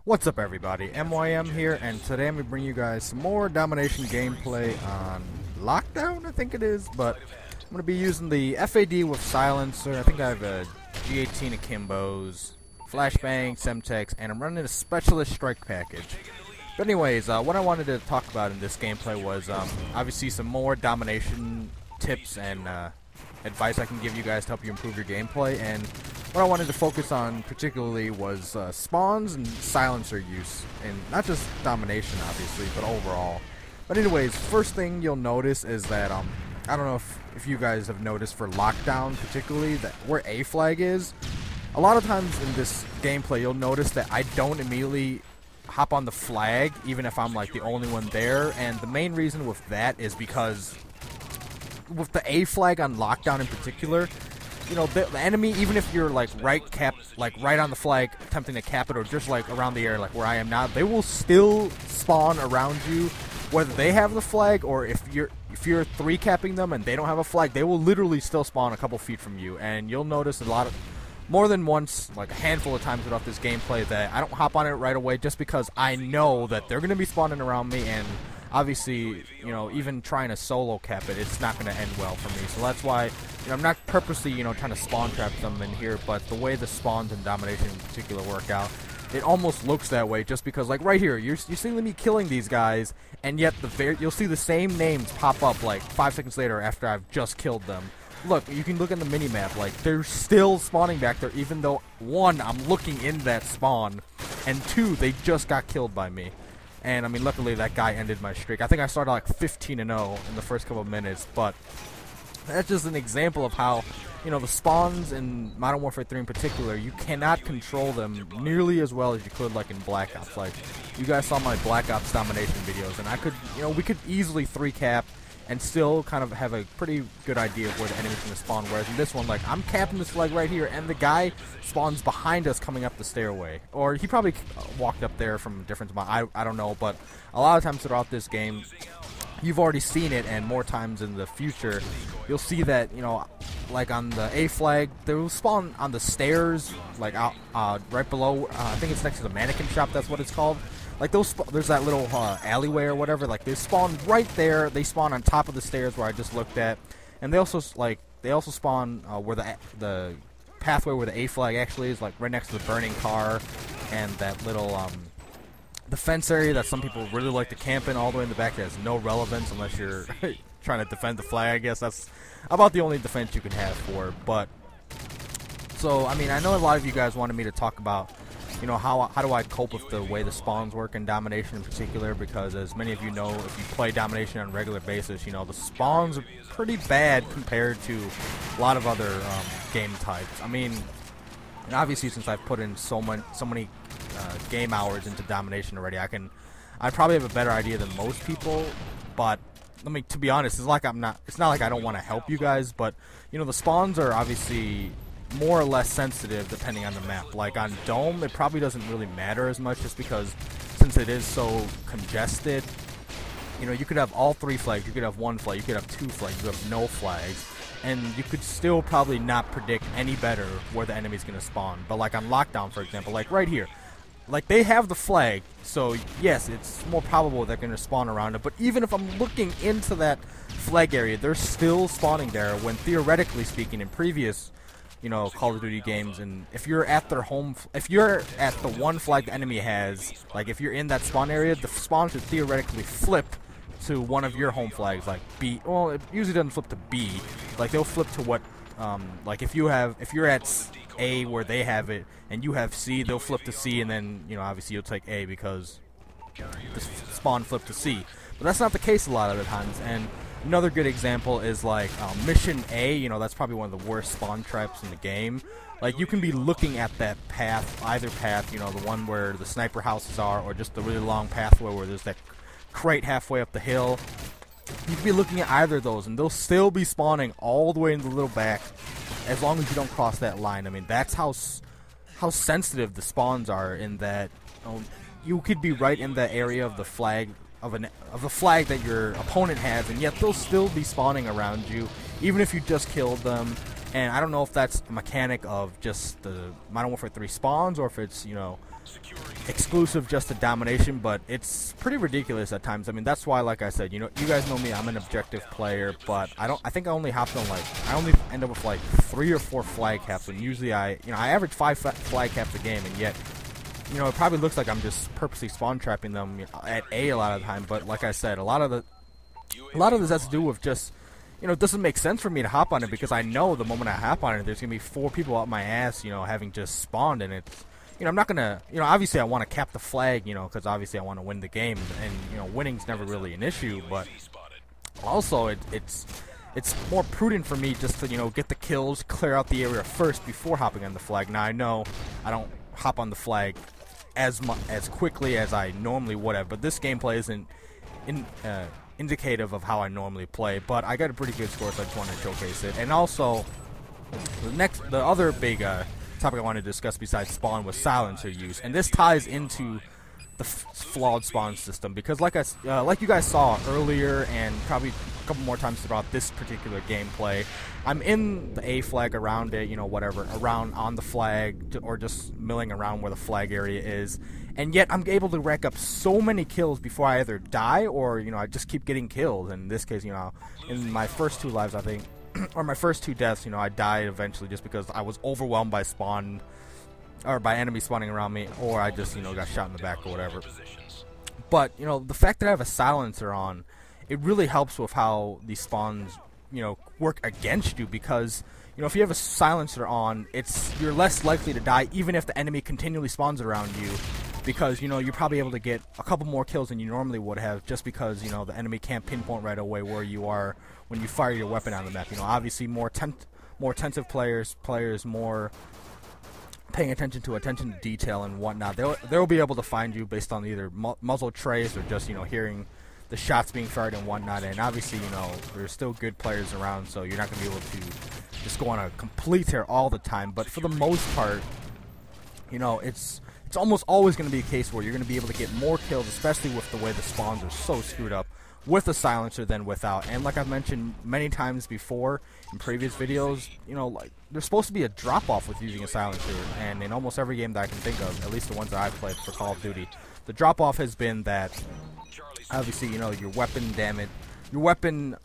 What's up everybody, M.O.A.B here, and today I'm going to bring you guys some more domination gameplay on Lockdown, I think it is, but I'm going to be using the FAD with Silencer. I think I have a G18 Akimbos, Flashbang, Semtex, and I'm running a Specialist Strike package. But anyways, what I wanted to talk about in this gameplay was obviously some more domination tips and advice I can give you guys to help you improve your gameplay, and what I wanted to focus on particularly was spawns and silencer use, and not just domination obviously, but overall. But anyways, first thing you'll notice is that I don't know if you guys have noticed for Lockdown particularly, that where A flag is, a lot of times in this gameplay you'll notice that I don't immediately hop on the flag even if I'm like the only one there, and the main reason with that is because with the A flag on Lockdown in particular, you know, the enemy, even if you're like right on the flag attempting to cap it, or just like around the area like where I am now, they will still spawn around you whether they have the flag, or if you're three capping them and they don't have a flag, they will literally still spawn a couple feet from you. And you'll notice more than once, like a handful of times throughout this gameplay, that I don't hop on it right away just because I know that they're going to be spawning around me, and obviously, you know, even trying to solo cap it, it's not going to end well for me. So that's why, you know, I'm not purposely, you know, trying to spawn trap them in here, but the way the spawns and domination in particular work out, it almost looks that way just because, like right here, you're seeing me killing these guys, and yet you'll see the same names pop up like 5 seconds later after I've just killed them. Look, you can look at the minimap, like, they're still spawning back there, even though, one, I'm looking in that spawn, and two, they just got killed by me. And, I mean, luckily that guy ended my streak. I think I started like 15-0 in the first couple of minutes, but that's just an example of how, you know, the spawns in Modern Warfare 3 in particular, you cannot control them nearly as well as you could like in Black Ops. Like, you guys saw my Black Ops domination videos, and I could, you know, we could easily 3-cap and still kind of have a pretty good idea of where the enemy's going to spawn, whereas in this one, like, I'm capping this flag right here, and the guy spawns behind us coming up the stairway. Or he probably walked up there from a different spot, I don't know, but a lot of times throughout this game, you've already seen it, and more times in the future, you'll see that, you know, like on the A flag, they will spawn on the stairs, like out right below, I think it's next to the mannequin shop, that's what it's called. Like there's that little alleyway or whatever. Like they spawn right there. They spawn on top of the stairs where I just looked at, and they also spawn where the pathway where the A flag actually is, like right next to the burning car, and that little the fence area that some people really like to camp in all the way in the back that has no relevance unless you're trying to defend the flag. I guess that's about the only defense you can have for it. But so I mean, I know a lot of you guys wanted me to talk about, you know, how do I cope with the way the spawns work in domination in particular, because as many of you know, if you play domination on a regular basis, you know, the spawns are pretty bad compared to a lot of other game types. I mean, and obviously since I've put in so many game hours into domination already, I probably have a better idea than most people. But I mean, to be honest, it's not like I don't want to help you guys, but you know, the spawns are obviously more or less sensitive depending on the map. Like on Dome, it probably doesn't really matter as much, just because since it is so congested, you know, you could have all 3 flags, you could have 1 flag, you could have 2 flags, you could have no flags, and you could still probably not predict any better where the enemy's gonna spawn. But like on Lockdown, for example, like right here, like they have the flag, so yes, it's more probable they're gonna spawn around it, but even if I'm looking into that flag area, they're still spawning there, when theoretically speaking in previous, you know, Call of Duty games, and if you're at their home, if you're at the 1 flag the enemy has, like if you're in that spawn area, the spawn should theoretically flip to one of your home flags, like B. Well, it usually doesn't flip to B. Like they'll flip to what, like if you're at A where they have it, and you have C, they'll flip to C, and then, you know, obviously you'll take A because the spawn flipped to C. But that's not the case a lot of the times, and another good example is like Mission A, you know, that's probably one of the worst spawn traps in the game. Like you can be looking at that path, either path, you know, the one where the sniper houses are, or just the really long pathway where there's that crate halfway up the hill. You can be looking at either of those, and they'll still be spawning all the way in the little back as long as you don't cross that line. I mean, that's how sensitive the spawns are, in that you could be right in the area of the flag of the flag that your opponent has, and yet they'll still be spawning around you even if you just killed them. And I don't know if that's a mechanic of just the Modern Warfare 3 spawns, or if it's, you know, exclusive just to domination, but it's pretty ridiculous at times. I mean, that's why, like I said, you guys know me, I'm an objective player, but I think I only hopped on I only end up with like 3 or 4 flag caps, and usually I average 5 flag caps a game, and yet, it probably looks like I'm just purposely spawn trapping them at A lot of the time, but like I said, a lot of this has to do with just, it doesn't make sense for me to hop on it, because I know the moment I hop on it, there's going to be 4 people out my ass, having just spawned, and it's, I'm not going to, obviously I want to cap the flag, because obviously I want to win the game, and, winning's never really an issue, but also it's more prudent for me just to, get the kills, clear out the area first before hopping on the flag. Now, I know I don't hop on the flag as quickly as I normally would have, but this gameplay isn't indicative of how I normally play, but I got a pretty good score, so I just wanted to showcase it. And also, the other big topic I wanted to discuss besides spawn was silencer use, and this ties into the flawed spawn system, because like you guys saw earlier, and probably a couple more times throughout this particular gameplay, I'm in the A flag, around it, whatever, around on the flag, or just milling around where the flag area is, and yet I'm able to rack up so many kills before I either die or, I just keep getting kills. In this case, in my first 2 lives, I think, or my first 2 deaths, I died eventually just because I was overwhelmed by by enemies spawning around me, or I just, got shot in the back or whatever. But, the fact that I have a silencer on, it really helps with how these spawns, work against you, because, if you have a silencer on, you're less likely to die even if the enemy continually spawns around you, because, you're probably able to get a couple more kills than you normally would have, just because, the enemy can't pinpoint right away where you are when you fire your weapon on the map. Obviously more attentive players more paying attention to detail and whatnot, they'll be able to find you based on either muzzle trace or just, hearing the shots being fired and whatnot. And obviously, there's still good players around, so you're not going to be able to just go on a complete tear all the time. But for the most part, it's almost always going to be a case where you're going to be able to get more kills, especially with the way the spawns are so screwed up with a silencer than without. And like I've mentioned many times before in previous videos, there's supposed to be a drop-off with using a silencer, and in almost every game that I can think of, at least the ones that I've played for Call of Duty, the drop-off has been that, obviously, your weapon damage, the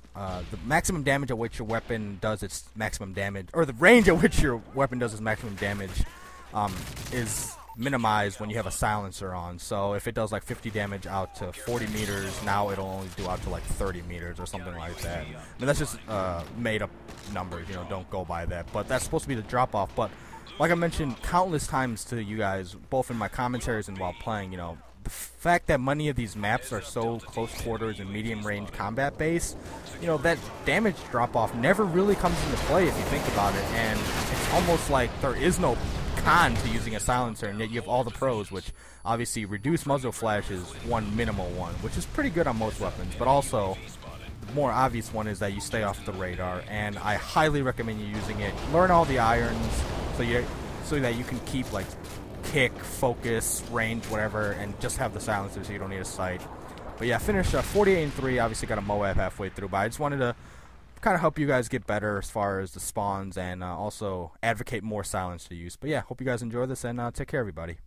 maximum damage at which your weapon does its maximum damage, or the range at which your weapon does its maximum damage, is minimized when you have a silencer on. So if it does like 50 damage out to 40 meters, now it'll only do out to like 30 meters or something like that. I mean, that's just made up numbers, don't go by that, but that's supposed to be the drop off. But like I mentioned countless times to you guys, both in my commentaries and while playing, the fact that many of these maps are so close quarters and medium range combat based, that damage drop off never really comes into play if you think about it, and it's almost like there is no con to using a silencer, and yet you have all the pros, which obviously reduced muzzle flash is one minimal one, which is pretty good on most weapons, but also the more obvious one is that you stay off the radar, and I highly recommend you using it. Learn all the irons so that you can keep like kick, focus, range, whatever, and just have the silencer so you don't need a sight. But yeah, finished 48-3, obviously got a M.O.A.B halfway through, but I just wanted to kind of help you guys get better as far as the spawns, and also advocate more silencer use. But yeah, hope you guys enjoy this, and take care, everybody.